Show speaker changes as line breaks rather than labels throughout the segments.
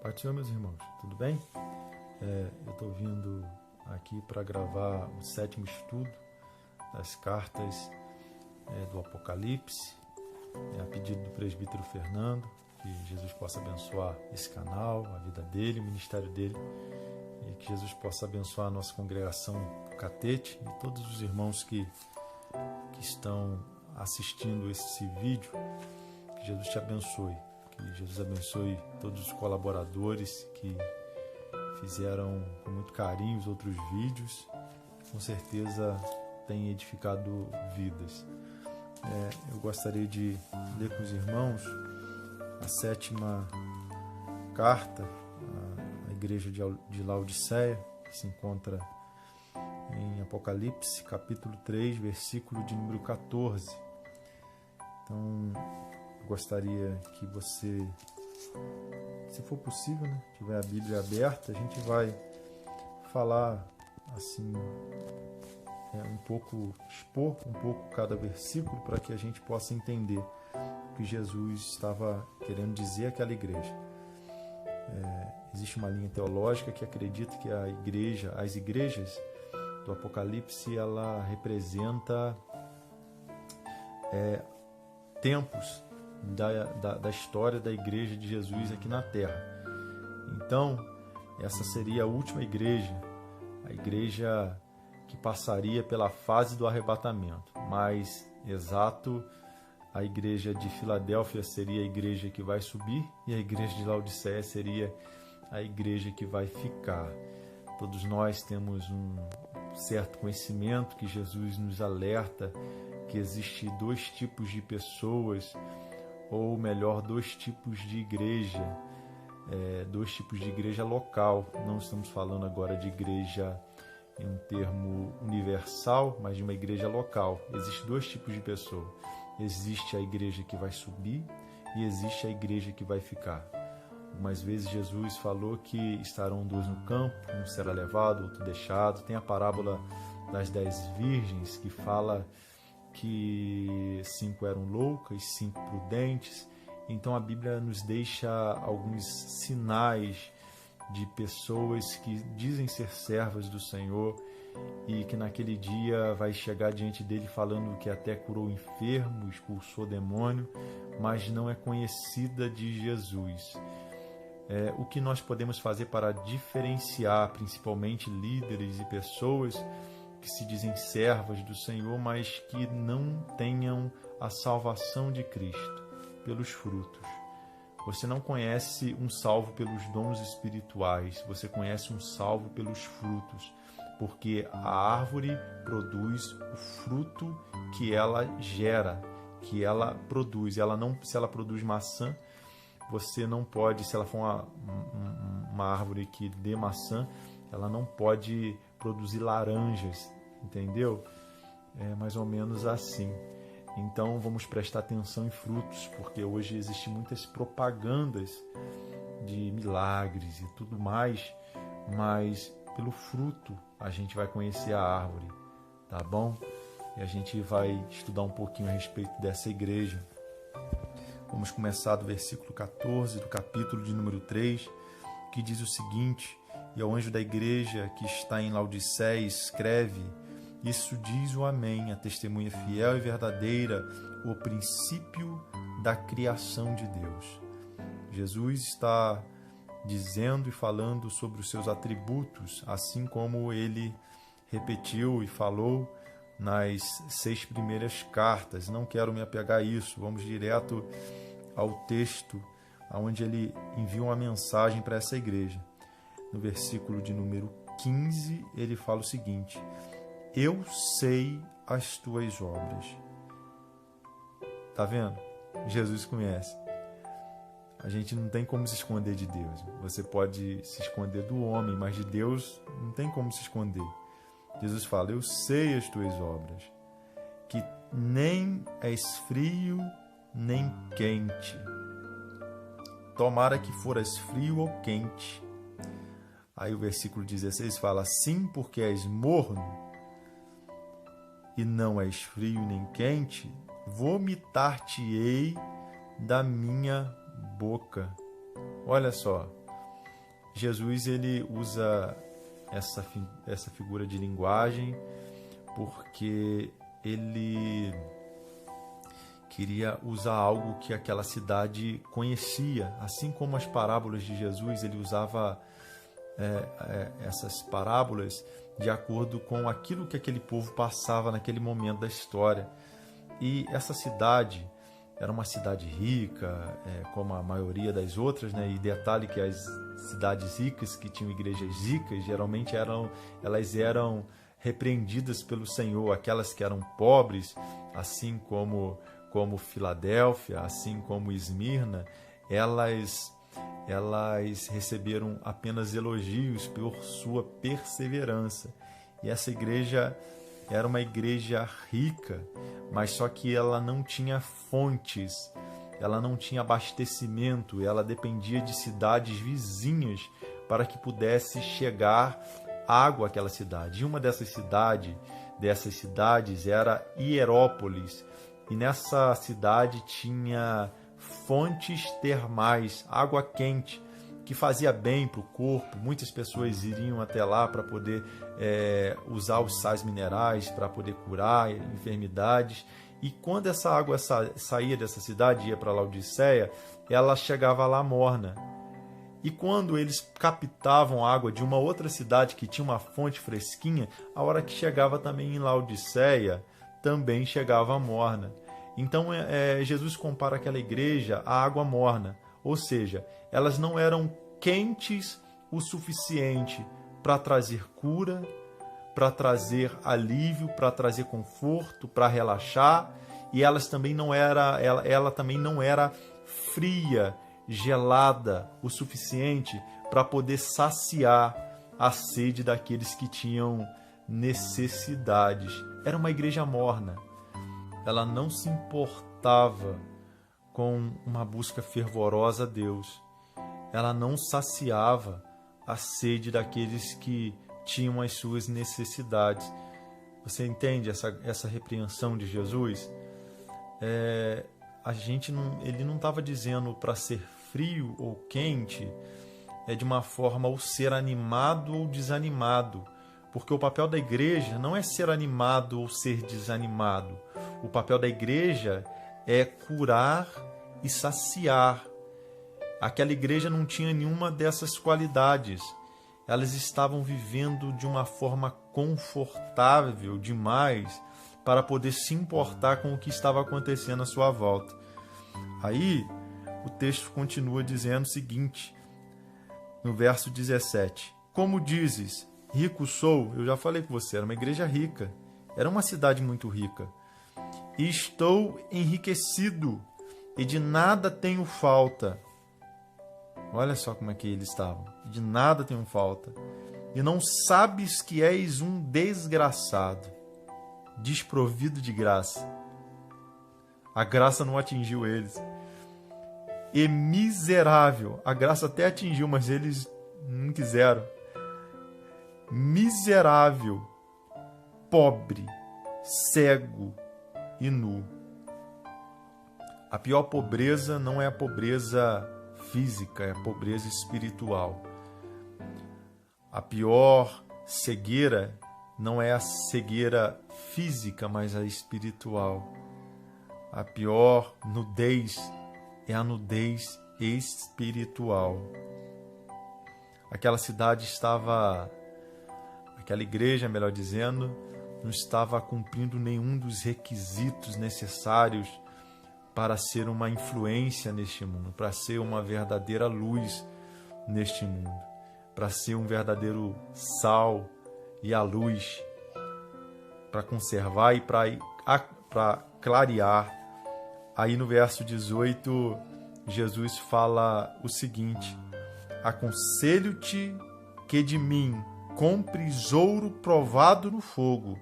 Pai do Senhor, meus irmãos, tudo bem? Eu estou vindo aqui para gravar o 7º estudo das cartas do Apocalipse, a pedido do presbítero Fernando, que Jesus possa abençoar esse canal, a vida dele, o ministério dele, e que Jesus possa abençoar a nossa congregação do Catete e todos os irmãos que estão assistindo esse vídeo. Que Jesus te abençoe. Que Jesus abençoe todos os colaboradores que fizeram com muito carinho os outros vídeos. Com certeza tem edificado vidas. Eu gostaria de ler com os irmãos a 7ª carta à igreja de Laodiceia, que se encontra em Apocalipse, capítulo 3, versículo de número 14. Então, eu gostaria que você, se for possível, tiver a Bíblia aberta, a gente vai falar assim, expor um pouco cada versículo para que a gente possa entender o que Jesus estava querendo dizer àquela igreja. Existe uma linha teológica que acredita que as igrejas do Apocalipse, ela representa tempos da história da igreja de Jesus aqui na Terra. Então, essa seria a última igreja, a igreja que passaria pela fase do arrebatamento. Mais exato, a igreja de Filadélfia seria a igreja que vai subir e a igreja de Laodiceia seria a igreja que vai ficar. Todos nós temos um certo conhecimento que Jesus nos alerta que existe 2 tipos de pessoas, ou melhor, 2 tipos de igreja, 2 tipos de igreja local. Não estamos falando agora de igreja em um termo universal, mas de uma igreja local. Existem 2 tipos de pessoa. Existe a igreja que vai subir e existe a igreja que vai ficar. Algumas vezes Jesus falou que estarão 2 no campo, um será levado, outro deixado. Tem a parábola das 10 virgens, que fala que 5 eram loucas, 5 prudentes. Então a Bíblia nos deixa alguns sinais de pessoas que dizem ser servas do Senhor e que naquele dia vai chegar diante dele falando que até curou enfermo, expulsou demônio, mas não é conhecida de Jesus. O que nós podemos fazer para diferenciar principalmente líderes e pessoas que se dizem servas do Senhor, mas que não tenham a salvação de Cristo? Pelos frutos. Você não conhece um salvo pelos dons espirituais, você conhece um salvo pelos frutos, porque a árvore produz o fruto que ela gera, que ela produz. Se ela produz maçã, você não pode, se ela for uma árvore que dê maçã, ela não pode produzir laranjas, entendeu? É mais ou menos assim. Então vamos prestar atenção em frutos, porque hoje existem muitas propagandas de milagres e tudo mais, mas pelo fruto a gente vai conhecer a árvore, tá bom? E a gente vai estudar um pouquinho a respeito dessa igreja. Vamos começar do versículo 14 do capítulo de número 3, que diz o seguinte: E ao anjo da igreja que está em Laodiceia escreve: Isso diz o Amém, a testemunha fiel e verdadeira, o princípio da criação de Deus. Jesus está dizendo e falando sobre os seus atributos, assim como ele repetiu e falou nas 6 primeiras cartas. Não quero me apegar a isso, vamos direto ao texto onde ele envia uma mensagem para essa igreja. No versículo de número 15, ele fala o seguinte: Eu sei as tuas obras. Tá vendo? Jesus conhece. A gente não tem como se esconder de Deus. Você pode se esconder do homem, mas de Deus não tem como se esconder. Jesus fala: Eu sei as tuas obras, que nem és frio nem quente. Tomara que foras frio ou quente. Aí o versículo 16 fala: Sim, porque és morno e não és frio nem quente, vomitar-te-ei da minha boca. Olha só, Jesus ele usa essa figura de linguagem porque ele queria usar algo que aquela cidade conhecia. Assim como as parábolas de Jesus, ele usava essas parábolas de acordo com aquilo que aquele povo passava naquele momento da história. E essa cidade era uma cidade rica, como a maioria das outras, né? E detalhe que as cidades ricas, que tinham igrejas ricas, geralmente elas eram repreendidas pelo Senhor. Aquelas que eram pobres, assim como Filadélfia, assim como Esmirna, elas receberam apenas elogios por sua perseverança. E essa igreja era uma igreja rica, mas só que ela não tinha fontes, ela não tinha abastecimento, ela dependia de cidades vizinhas para que pudesse chegar água àquela cidade. E uma dessas cidades era Hierópolis, e nessa cidade tinha fontes termais, água quente, que fazia bem para o corpo. Muitas pessoas iriam até lá para poder usar os sais minerais, para poder curar enfermidades. E quando essa água saía dessa cidade e ia para Laodiceia, ela chegava lá morna. E quando eles captavam água de uma outra cidade que tinha uma fonte fresquinha, a hora que chegava também em Laodiceia, também chegava morna. Então Jesus compara aquela igreja à água morna, ou seja, elas não eram quentes o suficiente para trazer cura, para trazer alívio, para trazer conforto, para relaxar, e ela também não era fria, gelada o suficiente para poder saciar a sede daqueles que tinham necessidades. Era uma igreja morna. Ela não se importava com uma busca fervorosa a Deus. Ela não saciava a sede daqueles que tinham as suas necessidades. Você entende essa repreensão de Jesus? Ele não estava dizendo para ser frio ou quente de uma forma ou ser animado ou desanimado, porque o papel da igreja não é ser animado ou ser desanimado. O papel da igreja é curar e saciar. Aquela igreja não tinha nenhuma dessas qualidades. Elas estavam vivendo de uma forma confortável demais para poder se importar com o que estava acontecendo à sua volta. Aí, o texto continua dizendo o seguinte, no verso 17. Como dizes, rico sou, eu já falei com você, era uma igreja rica, era uma cidade muito rica. E estou enriquecido, e de nada tenho falta. Olha só como é que eles estavam. De nada tenho falta. E não sabes que és um desgraçado, desprovido de graça. A graça não atingiu eles. E miserável. A graça até atingiu, mas eles não quiseram. Miserável, pobre, cego e nu. A pior pobreza não é a pobreza física, é a pobreza espiritual. A pior cegueira não é a cegueira física, mas a espiritual. A pior nudez é a nudez espiritual. Aquela igreja, melhor dizendo, não estava cumprindo nenhum dos requisitos necessários para ser uma influência neste mundo, para ser uma verdadeira luz neste mundo, para ser um verdadeiro sal e a luz, para conservar e para clarear. Aí no verso 18, Jesus fala o seguinte: aconselho-te que de mim compres ouro provado no fogo,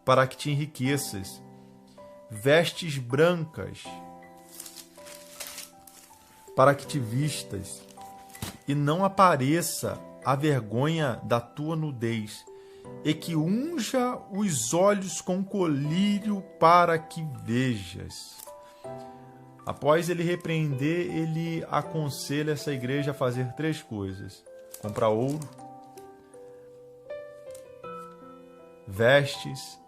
para que te enriqueças, vestes brancas, para que te vistas, e não apareça a vergonha da tua nudez, e que unja os olhos com colírio para que vejas. Após ele repreender, ele aconselha essa igreja a fazer 3 coisas: comprar ouro, vestes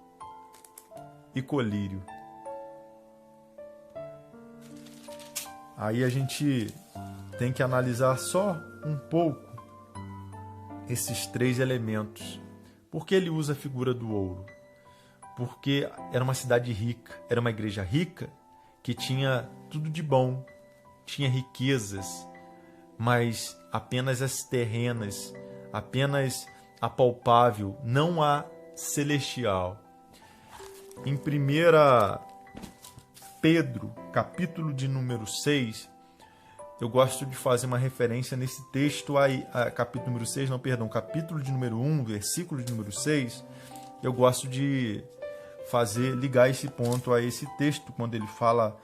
e colírio. Aí a gente tem que analisar só um pouco esses 3 elementos. Por que ele usa a figura do ouro? Porque era uma cidade rica, era uma igreja rica que tinha tudo de bom, tinha riquezas, mas apenas as terrenas, apenas a palpável, não a celestial. Em 1 Pedro, capítulo de número 6, eu gosto de fazer uma referência nesse texto aí, capítulo de número 1, versículo de número 6, eu gosto de ligar esse ponto a esse texto, quando ele fala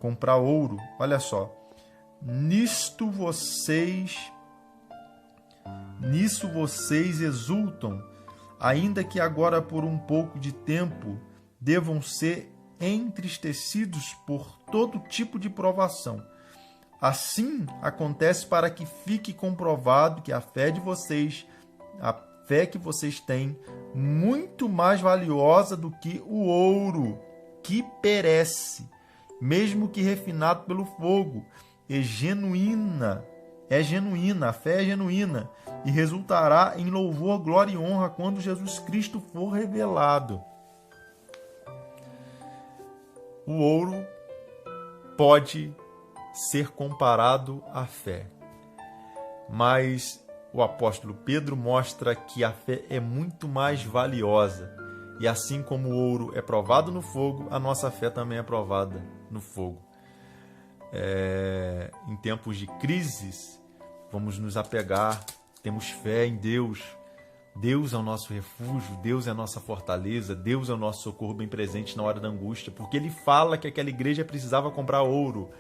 comprar ouro. Olha só: nisso vocês exultam, ainda que agora por um pouco de tempo devam ser entristecidos por todo tipo de provação. Assim acontece para que fique comprovado que a fé que vocês têm, muito mais valiosa do que o ouro, que perece, mesmo que refinado pelo fogo, a fé é genuína, e resultará em louvor, glória e honra quando Jesus Cristo for revelado. O ouro pode ser comparado à fé, mas o apóstolo Pedro mostra que a fé é muito mais valiosa, e assim como o ouro é provado no fogo, a nossa fé também é provada no fogo. Em tempos de crises, vamos nos apegar, temos fé em Deus. Deus é o nosso refúgio, Deus é a nossa fortaleza, Deus é o nosso socorro bem presente na hora da angústia, porque ele fala que aquela igreja precisava comprar ouro.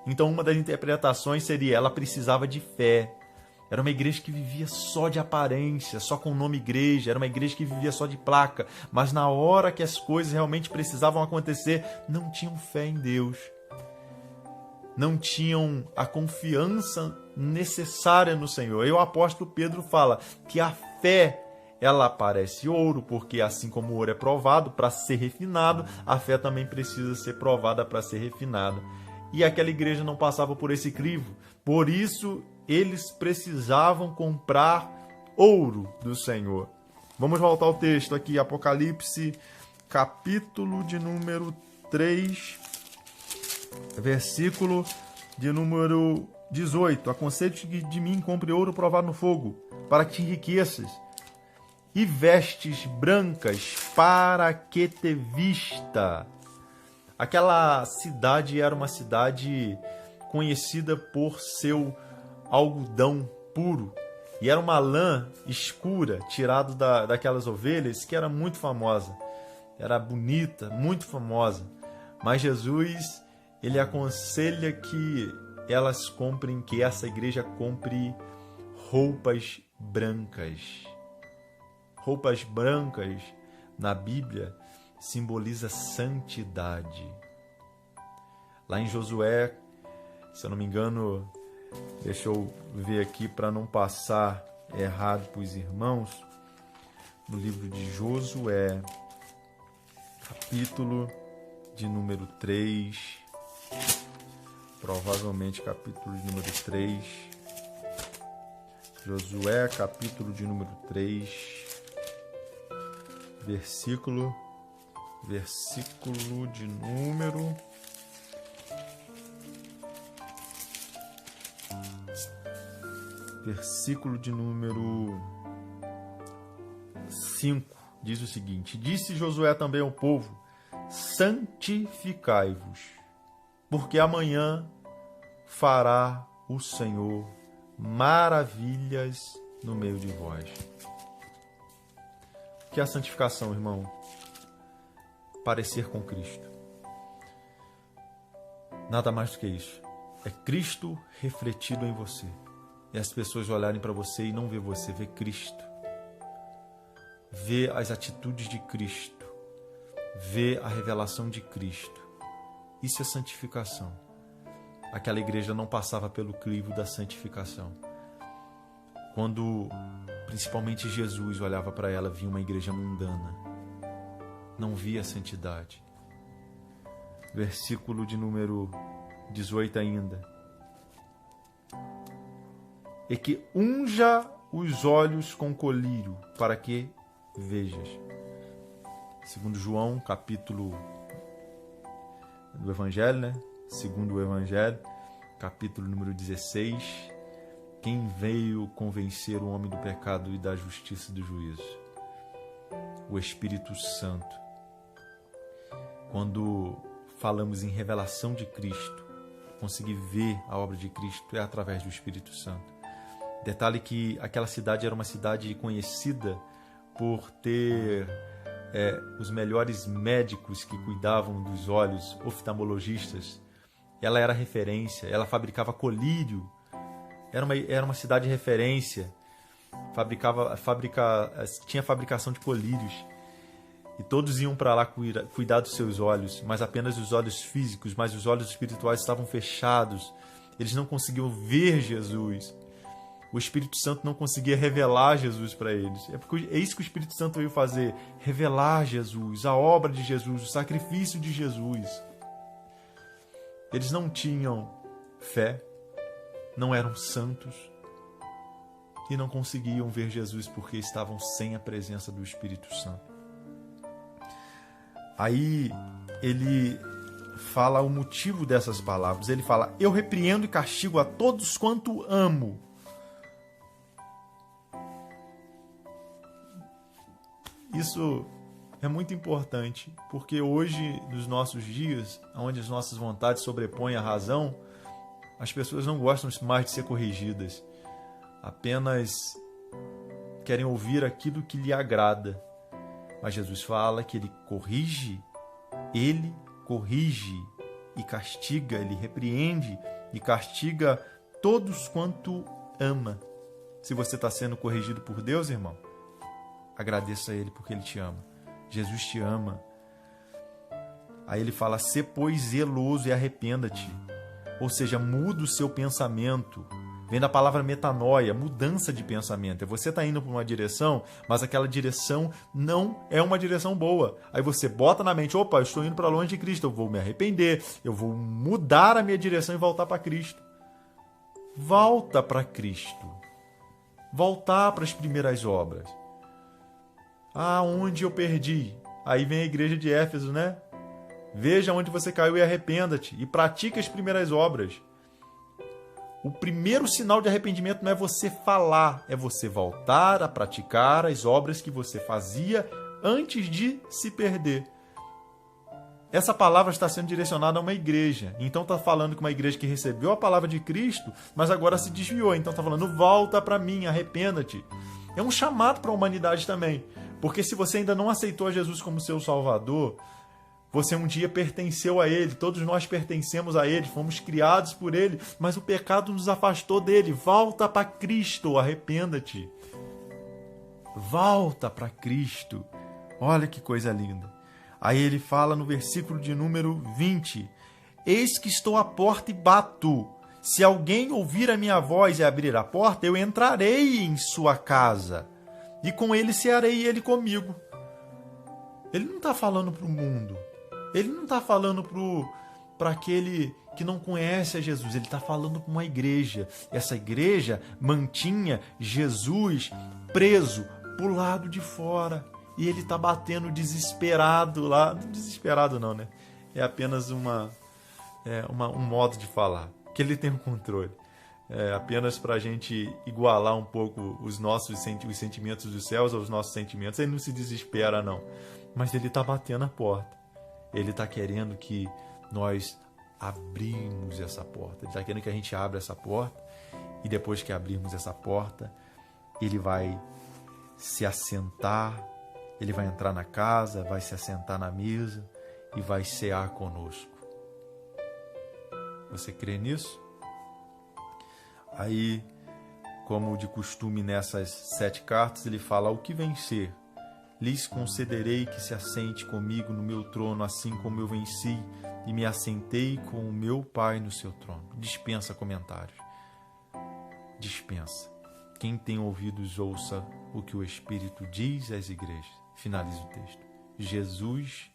Então uma das interpretações seria: ela precisava de fé. Era uma igreja que vivia só de aparência, só com o nome igreja, era uma igreja que vivia só de placa, mas na hora que as coisas realmente precisavam acontecer, não tinham fé em Deus. Não tinham a confiança necessária no Senhor. E o apóstolo Pedro fala que a fé, ela parece ouro, porque assim como o ouro é provado para ser refinado, a fé também precisa ser provada para ser refinada. E aquela igreja não passava por esse crivo. Por isso, eles precisavam comprar ouro do Senhor. Vamos voltar ao texto aqui, Apocalipse, capítulo de número 3, versículo de número 18. Aconselho-te que de mim compre ouro provado no fogo, para que te enriqueças, e vestes brancas para que te vista. Aquela cidade era uma cidade conhecida por seu algodão puro, e era uma lã escura tirada daquelas ovelhas, que era muito famosa, era bonita, muito famosa. Mas Jesus, ele aconselha que que essa igreja compre roupas brancas. Roupas brancas, na Bíblia, simboliza santidade. Lá em Josué, se eu não me engano, deixa eu ver aqui para não passar errado para os irmãos, no livro de Josué, capítulo de número 3, provavelmente capítulo de número 3, Josué, capítulo de número 3, versículo de número 5, diz o seguinte: disse Josué também ao povo: santificai-vos, porque amanhã fará o Senhor maravilhas no meio de vós. O que é a santificação, irmão? Parecer com Cristo. Nada mais do que isso. É Cristo refletido em você. E as pessoas olharem para você e não ver você, ver Cristo. Ver as atitudes de Cristo. Ver a revelação de Cristo. Isso é santificação. aquela igreja não passava pelo crivo da santificação. Quando, principalmente Jesus olhava para ela, via uma igreja mundana, não via a santidade. Versículo de número 18 ainda. E que unja os olhos com colírio, para que vejas. Segundo João, capítulo do Evangelho, né? Segundo o Evangelho, capítulo número 16. Quem veio convencer o homem do pecado e da justiça e do juízo? O Espírito Santo. Quando falamos em revelação de Cristo, conseguir ver a obra de Cristo é através do Espírito Santo. Detalhe que aquela cidade era uma cidade conhecida por ter os melhores médicos que cuidavam dos olhos, oftalmologistas. Ela era referência, ela fabricava colírio, era uma cidade de referência, tinha fabricação de colírios. E todos iam para lá cuidar dos seus olhos, mas apenas os olhos físicos, mas os olhos espirituais estavam fechados. Eles não conseguiam ver Jesus. O Espírito Santo não conseguia revelar Jesus para eles. É isso que o Espírito Santo veio fazer, revelar Jesus, a obra de Jesus, o sacrifício de Jesus. Eles não tinham fé, não eram santos e não conseguiam ver Jesus porque estavam sem a presença do Espírito Santo. Aí ele fala o motivo dessas palavras. Ele fala: eu repreendo e castigo a todos quanto amo. Isso é muito importante, porque hoje, nos nossos dias, onde as nossas vontades sobrepõem a razão, as pessoas não gostam mais de ser corrigidas. Apenas querem ouvir aquilo que lhe agrada. Mas Jesus fala que ele corrige e castiga, ele repreende e castiga todos quanto ama. Se você está sendo corrigido por Deus, irmão, agradeça a Ele porque Ele te ama. Jesus te ama. Aí ele fala: sê, pois, zeloso e arrependa-te. Ou seja, muda o seu pensamento. Vem da palavra metanoia, mudança de pensamento. Você está indo para uma direção, mas aquela direção não é uma direção boa. Aí você bota na mente: opa, eu estou indo para longe de Cristo, eu vou me arrepender, eu vou mudar a minha direção e voltar para Cristo. Volta para Cristo. Voltar para as primeiras obras. Onde eu perdi? Aí vem a igreja de Éfeso, né? Veja onde você caiu e arrependa-te. E pratique as primeiras obras. O primeiro sinal de arrependimento não é você falar, é você voltar a praticar as obras que você fazia antes de se perder. Essa palavra está sendo direcionada a uma igreja. Então está falando que uma igreja que recebeu a palavra de Cristo, mas agora se desviou. Então está falando: volta para mim, arrependa-te. É um chamado para a humanidade também. Porque se você ainda não aceitou a Jesus como seu Salvador, você um dia pertenceu a Ele, todos nós pertencemos a Ele, fomos criados por Ele, mas o pecado nos afastou dele. Volta para Cristo, arrependa-te. Volta para Cristo. Olha que coisa linda. Aí ele fala no versículo de número 20: eis que estou à porta e bato. Se alguém ouvir a minha voz e abrir a porta, eu entrarei em sua casa, e com ele cearei e ele comigo. Ele não está falando para o mundo. Ele não está falando para aquele que não conhece a Jesus. Ele está falando para uma igreja. Essa igreja mantinha Jesus preso para o lado de fora. E ele está batendo desesperado lá. Desesperado não, né? É apenas um modo de falar. Que ele tem o controle. Apenas para a gente igualar um pouco os sentimentos dos céus aos nossos sentimentos. Ele não se desespera, não. Mas ele está batendo a porta. Ele está querendo que nós abrimos essa porta. Ele está querendo que a gente abra essa porta. E depois que abrirmos essa porta, ele vai se assentar. Ele vai entrar na casa, vai se assentar na mesa e vai cear conosco. Você crê nisso? Aí, como de costume nessas 7 cartas, ele fala: o que vencer, lhes concederei que se assente comigo no meu trono, assim como eu venci e me assentei com o meu Pai no seu trono. Dispensa comentários. Dispensa. Quem tem ouvidos, ouça o que o Espírito diz às igrejas. Finaliza o texto. Jesus